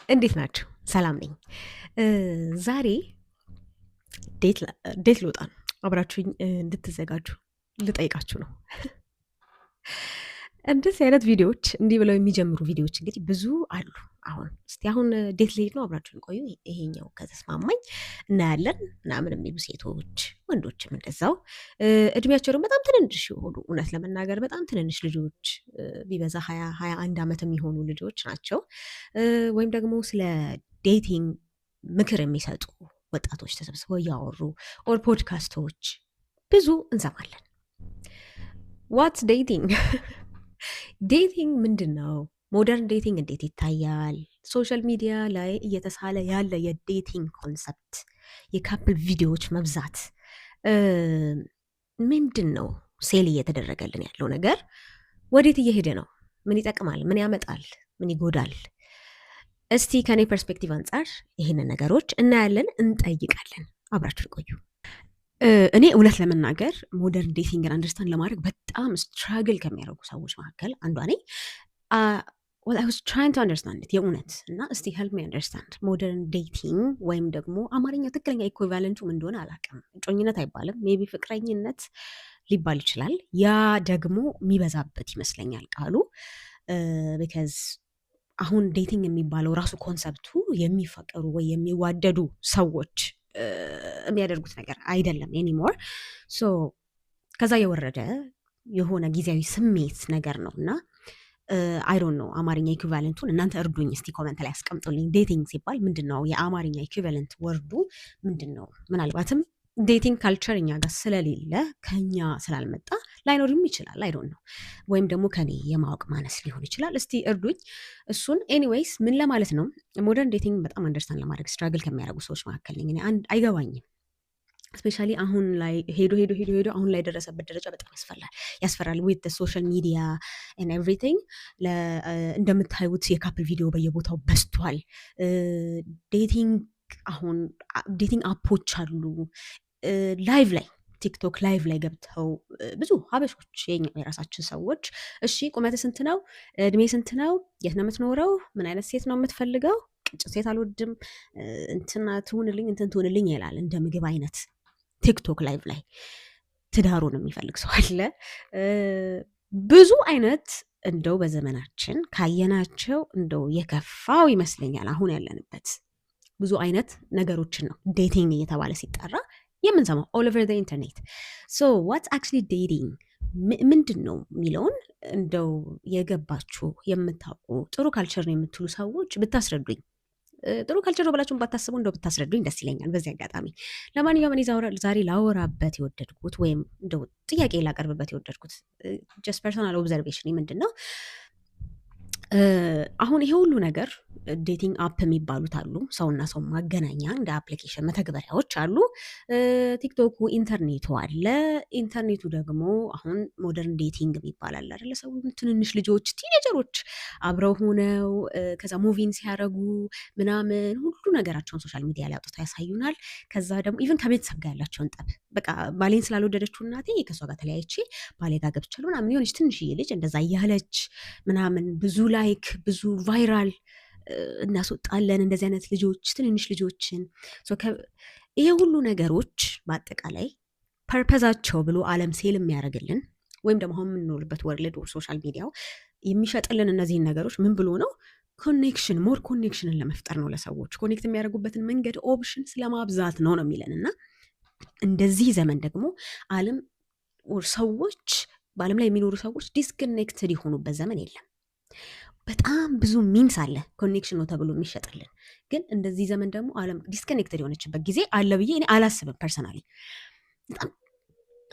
እንዴት ናችሁ? ሰላም ነኝ። ዛሬ ዴት ዴት ልወጣ ነው። አብራችሁኝ እንድትዘጋጁ ልጠይቃችሁ ነው። እንደዚህ አይነት ቪዲዮዎች እንዲህ ብለው የሚጀምሩ ቪዲዮዎች እንግዲህ ብዙ አሉ። አሁን ዴት ልሄድ ነው፣ አብራችሁን ቆዩ፣ ይሄኛው ከተስማማኝ እናያለን ምናምን የሚሉ ሴቶች ወንዶችም እንደዛው እድሜያቸው ደግሞ በጣም ትንንሽ የሆኑ እውነት ለመናገር በጣም ትንንሽ ልጆች ቢበዛ 21 ዓመት የሚሆኑ ልጆች ናቸው። ወይም ደግሞ ስለ ዴቲንግ ምክር የሚሰጡ ወጣቶች ተሰብስበው እያወሩ ኦር ፖድካስቶች ብዙ እንሰማለን። ዋትስ ዴቲንግ? ዴቲንግ ምንድን ነው? ሞደርን ዴቲንግ እንዴት ይታያል? ሶሻል ሚዲያ ላይ እየተሳለ ያለ የዴቲንግ ኮንሰፕት፣ የካፕል ቪዲዮዎች መብዛት ምንድን ነው? ሴል እየተደረገልን ያለው ነገር ወዴት እየሄደ ነው? ምን ይጠቅማል? ምን ያመጣል? ምን ይጎዳል? እስቲ ከኔ ፐርስፔክቲቭ አንጻር ይህንን ነገሮች እናያለን፣ እንጠይቃለን። አብራችሁ ቆዩ። እኔ እውነት ለመናገር ሞደርን ዴቲንግን አንደርስታንድ ለማድረግ በጣም ስትራግል ከሚያደርጉ ሰዎች መካከል አንዷ ነኝ። I was trying to understand it የእውነት እና እስቲ help me understand ሞደርን ዴቲንግ ወይም ደግሞ አማርኛ ትክክለኛ ኢኩቫለንቱ ምን እንደሆነ አላውቅም። እጮኝነት አይባልም፣ ሜቢ ፍቅረኝነት ሊባል ይችላል። ያ ደግሞ የሚበዛበት ይመስለኛል ቃሉ ቢካዝ አሁን ዴቲንግ የሚባለው ራሱ ኮንሰፕቱ የሚፋቀሩ ወይ የሚዋደዱ ሰዎች የሚያደርጉት ነገር አይደለም ኤኒሞር። ሶ ከዛ የወረደ የሆነ ጊዜያዊ ስሜት ነገር ነው እና አይ ዶንት ኖ አማርኛ ኢኩቫለንቱን እናንተ እርዱኝ እስቲ ኮመንት ላይ አስቀምጡልኝ። ዴቲንግ ሲባል ምንድን ነው የአማርኛ ኢኩቫለንት ወርዱ ምንድን ነው? ምናልባትም ዴቲንግ ካልቸር እኛ ጋር ስለሌለ ከኛ ስላልመጣ ላይኖርም ይችላል። አይ ዶንት ኖ ወይም ደግሞ ከኔ የማወቅ ማነስ ሊሆን ይችላል። እስቲ እርዱኝ እሱን። ኤኒዌይስ ምን ለማለት ነው፣ ሞደርን ዴቲንግ በጣም አንደርስታንድ ለማድረግ ስትራግል ከሚያደርጉ ሰዎች መካከል ነኝ እኔ። አይገባኝም። ስፔሻሊ አሁን ላይ ሄዶ አሁን ላይ የደረሰበት ደረጃ በጣም ያስፈራል። ዊት ሶሻል ሚዲያ ኤንድ ኤቭሪቲንግ እንደምታዩት የካፕል ቪዲዮ በየቦታው በዝቷል። ዴቲንግ አሁን ዴቲንግ አፖች አሉ። ላይቭ ላይ ቲክቶክ ላይቭ ላይ ገብተው ብዙ ሀበሾች የራሳችን ሰዎች እሺ ቁመት ስንት ነው? እድሜ ስንት ነው? የት ነው የምትኖረው? ምን አይነት ሴት ነው የምትፈልገው? ቅጭ ሴት አልወድም፣ እንትና ትሁንልኝ፣ እንትን ትሁንልኝ ይላል። እንደ ምግብ አይነት ቲክቶክ ላይቭ ላይ ትዳሩን የሚፈልግ ሰው አለ። ብዙ አይነት እንደው በዘመናችን ካየናቸው እንደው የከፋው ይመስለኛል አሁን ያለንበት ብዙ አይነት ነገሮችን ነው ዴቲንግ እየተባለ ሲጠራ የምንሰማው ኦል ኦቨር ዘ ኢንተርኔት። ሶ ዋትስ አክቹዋሊ ዴቲንግ ምንድን ነው የሚለውን እንደው የገባችሁ የምታውቁ ጥሩ ካልቸር ነው የምትሉ ሰዎች ብታስረዱኝ፣ ጥሩ ካልቸር ነው ብላችሁን ባታስቡ እንደው ብታስረዱኝ ደስ ይለኛል በዚህ አጋጣሚ። ለማንኛውም እኔ ዛሬ ላወራበት የወደድኩት ወይም እንደው ጥያቄ ላቀርብበት የወደድኩት ጀስት ፐርሰናል ኦብዘርቬሽን ምንድን ነው፣ አሁን ይሄ ሁሉ ነገር ዴቲንግ አፕ የሚባሉት አሉ፣ ሰውና ሰው ማገናኛ እንደ አፕሊኬሽን መተግበሪያዎች አሉ። ቲክቶኩ ኢንተርኔቱ አለ። ኢንተርኔቱ ደግሞ አሁን ሞደርን ዴቲንግ ይባላል አይደለ? ሰው ትንንሽ ልጆች ቲኔጀሮች አብረው ሆነው ከዛ ሙቪን ሲያደርጉ ምናምን ሁሉ ነገራቸውን ሶሻል ሚዲያ ላይ አውጥተው ያሳዩናል። ከዛ ደግሞ ኢቨን ከቤተሰብ ጋር ያላቸውን ጠብ፣ በቃ ባሌን ስላልወደደችው እናቴ ከሷ ጋር ተለያይቼ ባሌ ጋር ገብቻለሁ ምናምን የሆነች ትንሽዬ ልጅ እንደዛ እያለች ምናምን ብዙ ላይክ ብዙ ቫይራል እናስወጣለን እንደዚህ አይነት ልጆች ትንንሽ ልጆችን። ይሄ ሁሉ ነገሮች በአጠቃላይ ፐርፐዛቸው ብሎ አለም ሴል የሚያደርግልን ወይም ደግሞ አሁን የምንኖርበት ወርልድ ሶሻል ሚዲያው የሚሸጥልን እነዚህን ነገሮች ምን ብሎ ነው? ኮኔክሽን፣ ሞር ኮኔክሽንን ለመፍጠር ነው። ለሰዎች ኮኔክት የሚያደርጉበትን መንገድ ኦፕሽን ስለማብዛት ነው የሚለን እና እንደዚህ ዘመን ደግሞ አለም ሰዎች በአለም ላይ የሚኖሩ ሰዎች ዲስኮኔክትድ የሆኑበት ዘመን የለም። በጣም ብዙ ሚንስ አለ ኮኔክሽን ነው ተብሎ የሚሸጥልን። ግን እንደዚህ ዘመን ደግሞ አለም ዲስኮኔክትድ የሆነችበት ጊዜ አለ ብዬ እኔ አላስብም። ፐርሰናሊ በጣም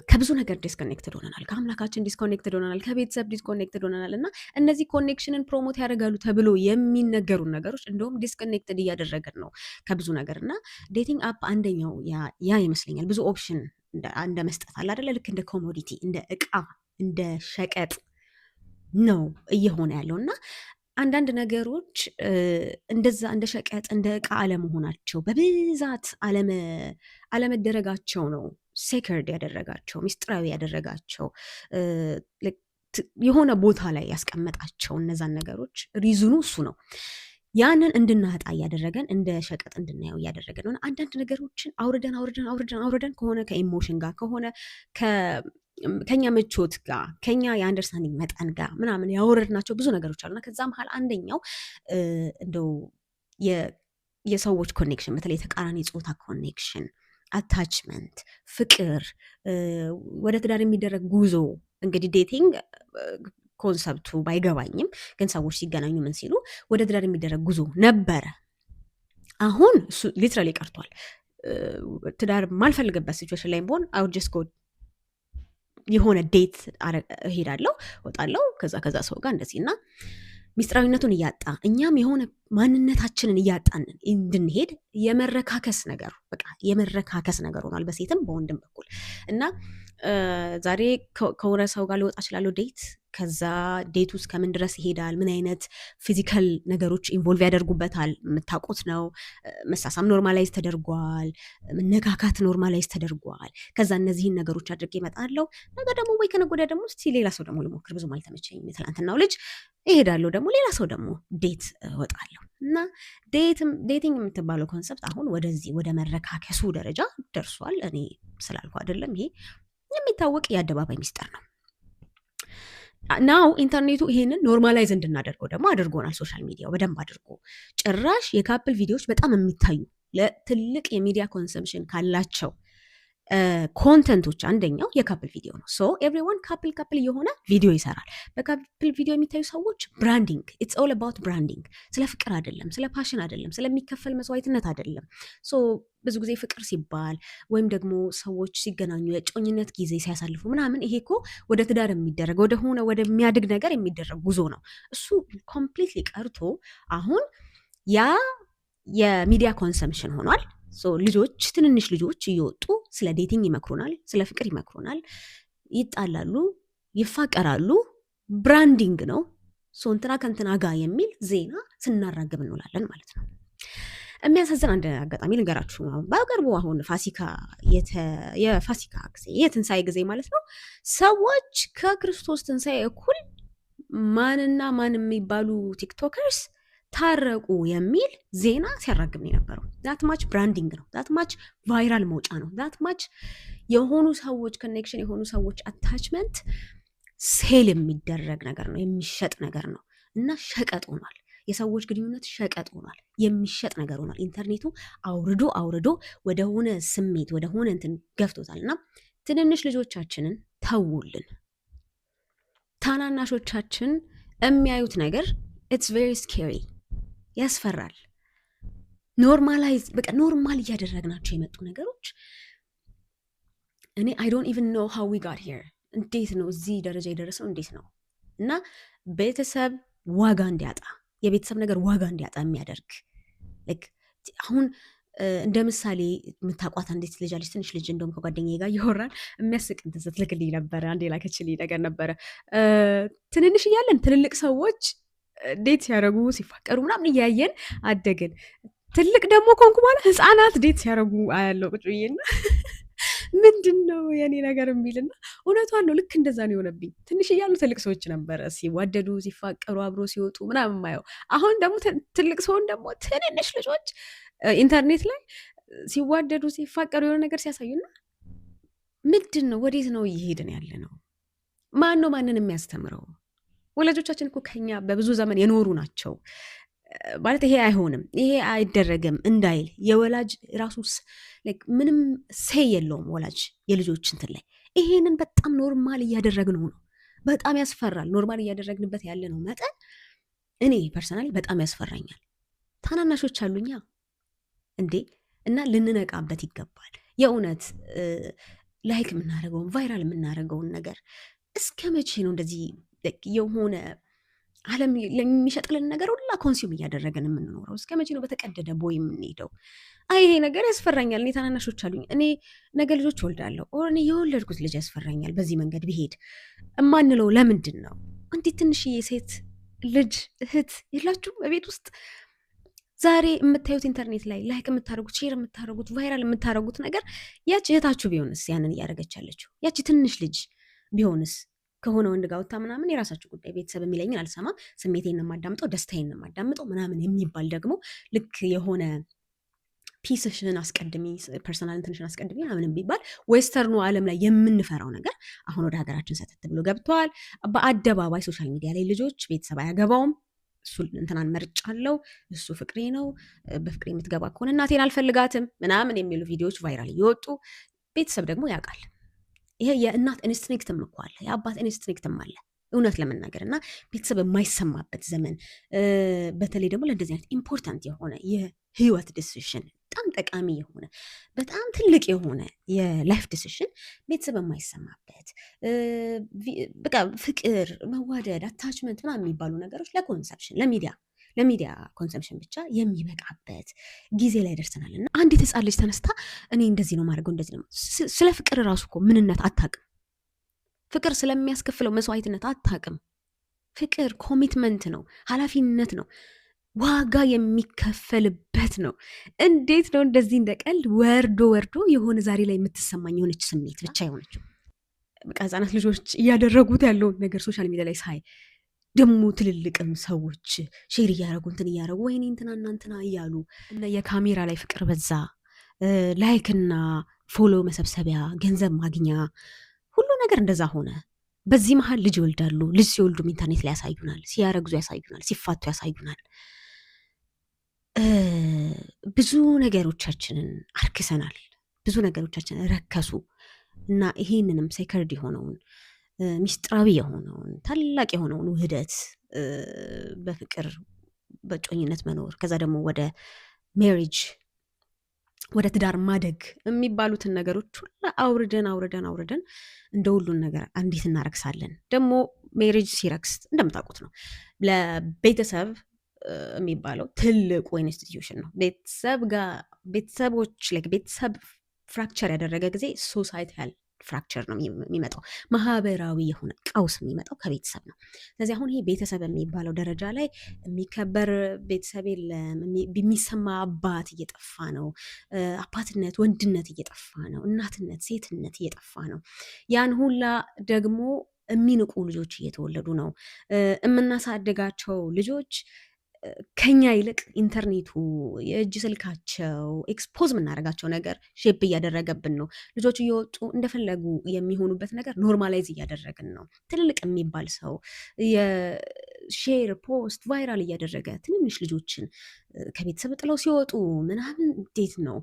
ከብዙ ነገር ዲስኮኔክትድ ሆነናል። ከአምላካችን ዲስኮኔክትድ ሆነናል። ከቤተሰብ ዲስኮኔክትድ ሆነናል። እና እነዚህ ኮኔክሽንን ፕሮሞት ያደርጋሉ ተብሎ የሚነገሩ ነገሮች እንደውም ዲስኮኔክትድ እያደረገን ነው ከብዙ ነገር። እና ዴቲንግ አፕ አንደኛው ያ ይመስለኛል። ብዙ ኦፕሽን እንደ መስጠት አለ አይደለ? ልክ እንደ ኮሞዲቲ፣ እንደ እቃ፣ እንደ ሸቀጥ ነው እየሆነ ያለው። እና አንዳንድ ነገሮች እንደዛ እንደ ሸቀጥ እንደ እቃ አለመሆናቸው በብዛት አለመደረጋቸው ነው ሴክርድ ያደረጋቸው፣ ሚስጥራዊ ያደረጋቸው፣ የሆነ ቦታ ላይ ያስቀመጣቸው እነዛን ነገሮች ሪዝኑ እሱ ነው። ያንን እንድናጣ እያደረገን እንደ ሸቀጥ እንድናየው እያደረገን ነው። አንዳንድ ነገሮችን አውርደን ከሆነ ከኢሞሽን ጋር ከሆነ ከኛ ምቾት ጋር ከኛ የአንደርስታንዲንግ መጠን ጋር ምናምን ያወረድናቸው ብዙ ነገሮች አሉና ከዛ መሀል አንደኛው እንደው የሰዎች ኮኔክሽን፣ በተለይ የተቃራኒ ጾታ ኮኔክሽን፣ አታችመንት፣ ፍቅር፣ ወደ ትዳር የሚደረግ ጉዞ። እንግዲህ ዴቲንግ ኮንሰፕቱ ባይገባኝም ግን ሰዎች ሲገናኙ ምን ሲሉ ወደ ትዳር የሚደረግ ጉዞ ነበረ። አሁን እሱ ሊትራሊ ቀርቷል። ትዳር ማልፈልግበት ሲቹዌሽን ላይ ብሆን አይ ውድ ጀስት ጎ የሆነ ዴት እሄዳለሁ፣ እወጣለሁ ከዛ ሰው ጋር እንደዚህ እና ሚስጥራዊነቱን እያጣ እኛም የሆነ ማንነታችንን እያጣን እንድንሄድ የመረካከስ ነገር በቃ የመረካከስ ነገር ሆኗል በሴትም በወንድም በኩል እና ዛሬ ከሆነ ሰው ጋር ልወጣ እችላለሁ ዴት። ከዛ ዴት ውስጥ ከምን ድረስ ይሄዳል? ምን አይነት ፊዚካል ነገሮች ኢንቮልቭ ያደርጉበታል? የምታውቁት ነው። መሳሳም ኖርማላይዝ ተደርጓል። መነካካት ኖርማላይዝ ተደርጓል። ከዛ እነዚህን ነገሮች አድርጌ እመጣለሁ። ነገ ደግሞ ወይ ከነገ ወዲያ ደግሞ እስቲ ሌላ ሰው ደግሞ ልሞክር፣ ብዙም አልተመቸኝም የትላንትናው ልጅ እሄዳለሁ፣ ደግሞ ሌላ ሰው ደግሞ ዴት እወጣለሁ። እና ዴቲንግ የምትባለው ኮንሰፕት አሁን ወደዚህ ወደ መረካከሱ ደረጃ ደርሷል። እኔ ስላልኩ አይደለም፣ ይሄ የሚታወቅ የአደባባይ ሚስጥር ነው። ናው ኢንተርኔቱ ይሄንን ኖርማላይዝ እንድናደርገው ደግሞ አድርጎናል። ሶሻል ሚዲያው በደንብ አድርጎ ጭራሽ የካፕል ቪዲዮዎች በጣም የሚታዩ ለትልቅ የሚዲያ ኮንሰምሽን ካላቸው ኮንተንቶች አንደኛው የካፕል ቪዲዮ ነው። ሶ ኤቭሪዋን ካፕል የሆነ ቪዲዮ ይሰራል። በካፕል ቪዲዮ የሚታዩ ሰዎች ብራንዲንግ፣ ኢትስ ኦል አባውት ብራንዲንግ። ስለ ፍቅር አይደለም፣ ስለ ፓሽን አይደለም፣ ስለሚከፈል መስዋዕትነት አይደለም። ሶ ብዙ ጊዜ ፍቅር ሲባል ወይም ደግሞ ሰዎች ሲገናኙ የጮኝነት ጊዜ ሲያሳልፉ ምናምን ይሄ እኮ ወደ ትዳር የሚደረግ ወደሆነ ወደሚያድግ ነገር የሚደረግ ጉዞ ነው። እሱ ኮምፕሊትሊ ቀርቶ አሁን ያ የሚዲያ ኮንሰምሽን ሆኗል። ልጆች ትንንሽ ልጆች እየወጡ ስለ ዴቲንግ ይመክሩናል፣ ስለ ፍቅር ይመክሩናል፣ ይጣላሉ፣ ይፋቀራሉ። ብራንዲንግ ነው። እንትና ከንትና ጋ የሚል ዜና ስናራግብ እንውላለን ማለት ነው። የሚያሳዝን አንድ አጋጣሚ ልንገራችሁ። በቅርቡ አሁን ፋሲካ የፋሲካ ጊዜ የትንሣኤ ጊዜ ማለት ነው። ሰዎች ከክርስቶስ ትንሣኤ እኩል ማንና ማን የሚባሉ ቲክቶከርስ ታረቁ የሚል ዜና ሲያራግብ ነው የነበረው። ዛት ማች ብራንዲንግ ነው። ዛት ማች ቫይራል መውጫ ነው። ዛት ማች የሆኑ ሰዎች ኮኔክሽን፣ የሆኑ ሰዎች አታችመንት ሴል የሚደረግ ነገር ነው፣ የሚሸጥ ነገር ነው እና ሸቀጥ ሆኗል። የሰዎች ግንኙነት ሸቀጥ ሆኗል፣ የሚሸጥ ነገር ሆኗል። ኢንተርኔቱ አውርዶ ወደሆነ ስሜት ወደሆነ እንትን ገፍቶታል። እና ትንንሽ ልጆቻችንን ተውልን። ታናናሾቻችን የሚያዩት ነገር ኢትስ ቬሪ ስኬሪ፣ ያስፈራል። ኖርማላይዝ በቃ ኖርማል እያደረግናቸው የመጡ ነገሮች እኔ አይ ዶንት ኢቭን ኖ ሃው ዊ ጋት ሂር። እንዴት ነው እዚህ ደረጃ የደረሰው? እንዴት ነው? እና ቤተሰብ ዋጋ እንዲያጣ የቤተሰብ ነገር ዋጋ እንዲያጣ የሚያደርግ አሁን እንደ ምሳሌ የምታቋት አንዲት ልጅ አለች፣ ትንሽ ልጅ። እንደውም ከጓደኛዬ ጋር እያወራን የሚያስቅ እንትን ስትልክልኝ ነበረ። አንዴ ላከችልኝ ነገር ነበረ። ትንንሽ እያለን ትልልቅ ሰዎች ዴት ሲያደርጉ ሲፋቀሩ ምናምን እያየን አደግን። ትልቅ ደግሞ ኮንኩ በኋላ ህፃናት ዴት ሲያደርጉ አያለው ቁጭ ብዬና ምንድን ነው የኔ ነገር የሚልና እውነቷን ነው። ልክ እንደዛ ነው የሆነብኝ። ትንሽ እያሉ ትልቅ ሰዎች ነበረ ሲዋደዱ ሲፋቀሩ አብሮ ሲወጡ ምናምን ማየው። አሁን ደግሞ ትልቅ ሰውን ደግሞ ትንንሽ ልጆች ኢንተርኔት ላይ ሲዋደዱ ሲፋቀሩ የሆነ ነገር ሲያሳዩና ምንድን ነው? ወዴት ነው እየሄድን ያለ ነው? ማን ነው ማንን የሚያስተምረው? ወላጆቻችን እኮ ከኛ በብዙ ዘመን የኖሩ ናቸው። ማለት ይሄ አይሆንም ይሄ አይደረግም እንዳይል የወላጅ ራሱ ምንም ሴይ የለውም ወላጅ የልጆች እንትን ላይ። ይሄንን በጣም ኖርማል እያደረግነው ነው። በጣም ያስፈራል። ኖርማል እያደረግንበት ያለ ነው መጠን እኔ ፐርሰናል በጣም ያስፈራኛል። ታናናሾች አሉኛ እንዴ እና ልንነቃበት ይገባል። የእውነት ላይክ የምናደርገውን ቫይራል የምናደርገውን ነገር እስከ መቼ ነው እንደዚህ የሆነ ዓለም ለሚሸጥልን ነገር ሁላ ኮንሱም እያደረገን የምንኖረው? እስከ መቼ ነው በተቀደደ ቦይ የምንሄደው? ይሄ ነገር ያስፈራኛል። እኔ ታናናሾች አሉኝ። እኔ ነገ ልጆች ወልዳለሁ። እኔ የወለድኩት ልጅ ያስፈራኛል። በዚህ መንገድ ቢሄድ እማንለው ለምንድን ነው? እንዲህ ትንሽዬ ሴት ልጅ እህት የላችሁም በቤት ውስጥ? ዛሬ የምታዩት ኢንተርኔት ላይ ላይክ የምታደርጉት ሼር የምታደርጉት ቫይራል የምታደርጉት ነገር ያቺ እህታችሁ ቢሆንስ? ያንን እያደረገች ያለችው ያቺ ትንሽ ልጅ ቢሆንስ? ከሆነ ወንድ ጋር ወታ ምናምን የራሳችሁ ጉዳይ፣ ቤተሰብ የሚለኝን አልሰማ፣ ስሜቴን የማዳምጠው፣ ደስታዬን የማዳምጠው ምናምን የሚባል ደግሞ ልክ የሆነ ፒስሽን አስቀድሚ፣ ፐርሰናል እንትንሽን አስቀድሚ ምናምን የሚባል ዌስተርኑ ዓለም ላይ የምንፈራው ነገር አሁን ወደ ሀገራችን ሰተት ብሎ ገብተዋል። በአደባባይ ሶሻል ሚዲያ ላይ ልጆች ቤተሰብ አያገባውም፣ እሱ እንትናን መርጫለው፣ እሱ ፍቅሬ ነው፣ በፍቅሬ የምትገባ ከሆነ እናቴን አልፈልጋትም ምናምን የሚሉ ቪዲዮዎች ቫይራል እየወጡ ቤተሰብ ደግሞ ያውቃል። ይሄ የእናት ኢንስትሪክትም እኮ አለ፣ የአባት ኢንስትሪክትም አለ እውነት ለመናገር እና ቤተሰብ የማይሰማበት ዘመን፣ በተለይ ደግሞ ለእንደዚህ አይነት ኢምፖርታንት የሆነ የህይወት ዲሲሽን፣ በጣም ጠቃሚ የሆነ በጣም ትልቅ የሆነ የላይፍ ዲሲሽን ቤተሰብ የማይሰማበት፣ በቃ ፍቅር፣ መዋደድ፣ አታችመንት ምናምን የሚባሉ ነገሮች ለኮንሰፕሽን ለሚዲያ ኮንሰምፕሽን ብቻ የሚበቃበት ጊዜ ላይ ደርሰናል። እና አንዲት ህፃን ልጅ ተነስታ እኔ እንደዚህ ነው ማድረገው እንደዚህ ነው፣ ስለ ፍቅር ራሱ እኮ ምንነት አታውቅም። ፍቅር ስለሚያስከፍለው መስዋዕትነት አታውቅም። ፍቅር ኮሚትመንት ነው፣ ኃላፊነት ነው፣ ዋጋ የሚከፈልበት ነው። እንዴት ነው እንደዚህ እንደ ቀልድ ወርዶ የሆነ ዛሬ ላይ የምትሰማኝ የሆነች ስሜት ብቻ የሆነችው በቃ ህፃናት ልጆች እያደረጉት ያለውን ነገር ሶሻል ሚዲያ ላይ ሳይ ደግሞ ትልልቅም ሰዎች ሼር እያደረጉ እንትን እያደረጉ ወይኔ እንትናና እንትና እያሉ እና የካሜራ ላይ ፍቅር በዛ፣ ላይክና ፎሎ መሰብሰቢያ፣ ገንዘብ ማግኛ፣ ሁሉ ነገር እንደዛ ሆነ። በዚህ መሀል ልጅ ይወልዳሉ። ልጅ ሲወልዱም ኢንተርኔት ላይ ያሳዩናል፣ ሲያረግዙ ያሳዩናል፣ ሲፋቱ ያሳዩናል። ብዙ ነገሮቻችንን አርክሰናል፣ ብዙ ነገሮቻችንን ረከሱ እና ይሄንንም ሴከርድ የሆነውን ሚስጥራዊ የሆነውን ታላቅ የሆነውን ውህደት በፍቅር በጮኝነት መኖር ከዛ ደግሞ ወደ ሜሪጅ ወደ ትዳር ማደግ የሚባሉትን ነገሮች ሁላ አውርደን እንደ ሁሉን ነገር አንዲት እናረክሳለን። ደግሞ ሜሪጅ ሲረክስ እንደምታውቁት ነው ለቤተሰብ የሚባለው ትልቁ ኢንስቲትዩሽን ነው። ቤተሰብ ፍራክቸር ያደረገ ጊዜ ሶሳይታል ፍራክቸር ነው የሚመጣው። ማህበራዊ የሆነ ቀውስ የሚመጣው ከቤተሰብ ነው። ስለዚህ አሁን ይሄ ቤተሰብ የሚባለው ደረጃ ላይ የሚከበር ቤተሰብ የለም። የሚሰማ አባት እየጠፋ ነው። አባትነት፣ ወንድነት እየጠፋ ነው። እናትነት፣ ሴትነት እየጠፋ ነው። ያን ሁላ ደግሞ የሚንቁ ልጆች እየተወለዱ ነው። የምናሳድጋቸው ልጆች ከኛ ይልቅ ኢንተርኔቱ፣ የእጅ ስልካቸው፣ ኤክስፖዝ የምናደርጋቸው ነገር ሼፕ እያደረገብን ነው። ልጆች እየወጡ እንደፈለጉ የሚሆኑበት ነገር ኖርማላይዝ እያደረግን ነው። ትልልቅ የሚባል ሰው የሼር ፖስት ቫይራል እያደረገ ትንንሽ ልጆችን ከቤተሰብ ጥለው ሲወጡ ምናምን እንዴት ነው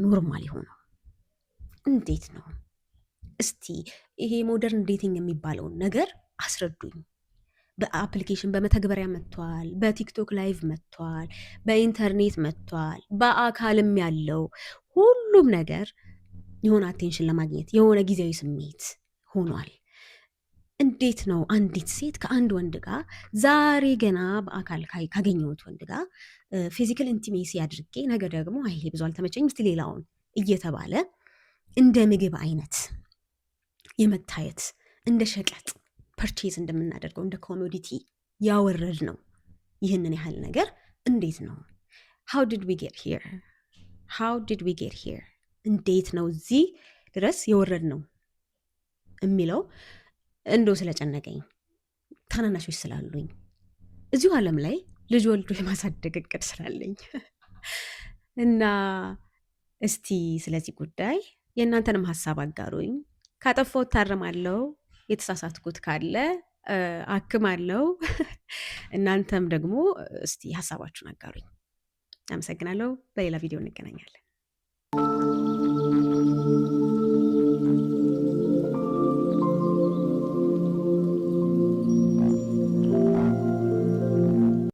ኖርማል የሆነው? እንዴት ነው? እስቲ ይሄ ሞደርን ዴቲንግ የሚባለውን ነገር አስረዱኝ። በአፕሊኬሽን በመተግበሪያ መጥቷል፣ በቲክቶክ ላይቭ መጥቷል፣ በኢንተርኔት መጥቷል፣ በአካልም ያለው ሁሉም ነገር የሆነ አቴንሽን ለማግኘት የሆነ ጊዜያዊ ስሜት ሆኗል። እንዴት ነው አንዲት ሴት ከአንድ ወንድ ጋር ዛሬ ገና በአካል ካገኘሁት ወንድ ጋር ፊዚካል ኢንቲሜሲ አድርጌ ነገ ደግሞ ይሄ ብዙ አልተመቸኝ እስቲ ሌላውን እየተባለ እንደ ምግብ አይነት የመታየት እንደ ሸቀጥ ፐርቼዝ እንደምናደርገው እንደ ኮሞዲቲ ያወረድ ነው። ይህንን ያህል ነገር እንዴት ነው? how did we get here? እንዴት ነው እዚህ ድረስ የወረድ ነው የሚለው እንደው ስለጨነቀኝ ታናናሾች ስላሉኝ እዚሁ ዓለም ላይ ልጅ ወልዶ የማሳደግ እቅድ ስላለኝ እና እስቲ ስለዚህ ጉዳይ የእናንተንም ሀሳብ አጋሩኝ። ካጠፋሁት ታርማለሁ፣ የተሳሳትኩት ካለ አክማለሁ። እናንተም ደግሞ እስቲ ሀሳባችሁን አጋሩኝ። አመሰግናለሁ። በሌላ ቪዲዮ እንገናኛለን።